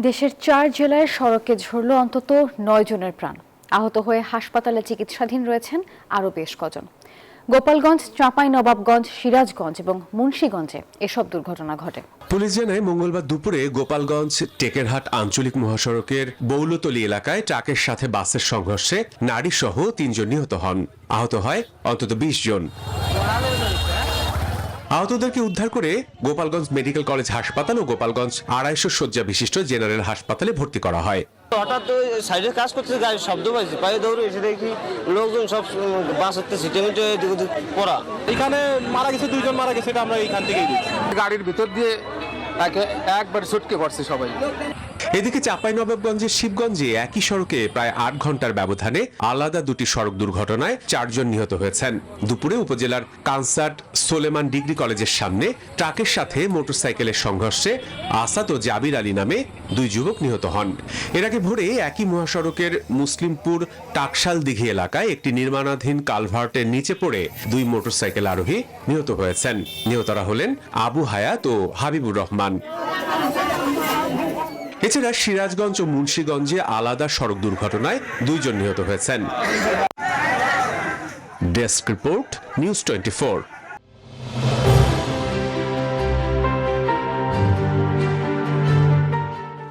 দেশের ৪ জেলায় সড়কে ঝরল অন্তত ৯ জনের প্রাণ। আহত হয়ে হাসপাতালে চিকিৎসাধীন রয়েছেন আরও বেশ কজন। গোপালগঞ্জ, চাঁপাইনবাবগঞ্জ, সিরাজগঞ্জ এবং মুন্সিগঞ্জে এসব দুর্ঘটনা ঘটে। পুলিশ জানায় মঙ্গলবার দুপুরে গোপালগঞ্জ টেকেরহাট আঞ্চলিক মহাসড়কের বৌলতলী এলাকায় ট্রাকের সাথে বাসের সংঘর্ষে নারী সহ ৩ জন নিহত হন। আহত হয় অন্তত ২০ জন। আহতদেরকে উদ্ধার করে গোপালগঞ্জ মেডিকেল কলেজ হাসপাতাল ও গোপালগঞ্জ ২৫০ শয্যা বিশিষ্ট জেনারেল হাসপাতালে ভর্তি করা হয়। হঠাৎ সাইডে কাজ করতেছে, গাড়ির শব্দ পাইছি, পায়ে দৌড়ে এসে দেখি লোকজন সব বাঁচাতে সিটেমিটে এদিক ওদিক পড়া। এখানে মারা গেছে, 2 জন মারা গেছে, এটা আমরা এইখান থেকেই দেখছি। গাড়ির ভিতর দিয়ে তাকে একবার ছুটকে পড়ছে সবাই। এদিকে চাঁপাইনবাবগঞ্জের শিবগঞ্জে একই সড়কে প্রায় ৮ ঘন্টার ব্যবধানে আলাদা দুটি সড়ক দুর্ঘটনায় ৪ জন নিহত হয়েছেন। দুপুরে উপজেলার কানসার্ট সোলেমান ডিগ্রি কলেজের সামনে ট্রাকের সাথে মোটরসাইকেলের সংঘর্ষে আসাদ ও জাবির আলী নামে 2 যুবক নিহত হন। এর আগে ভোরে একই মহাসড়কের মুসলিমপুর টাকশাল দিঘি এলাকায় একটি নির্মাণাধীন কালভার্টের নিচে পড়ে 2 মোটরসাইকেল আরোহী নিহত হয়েছেন। নিহতরা হলেন আবু হায়াত ও হাবিবুর রহমান। এছাড়া সিরাজগঞ্জ ও মুন্সিগঞ্জে আলাদা সড়ক দুর্ঘটনায় 2 জন নিহত হয়েছেন। Desk report, news 24।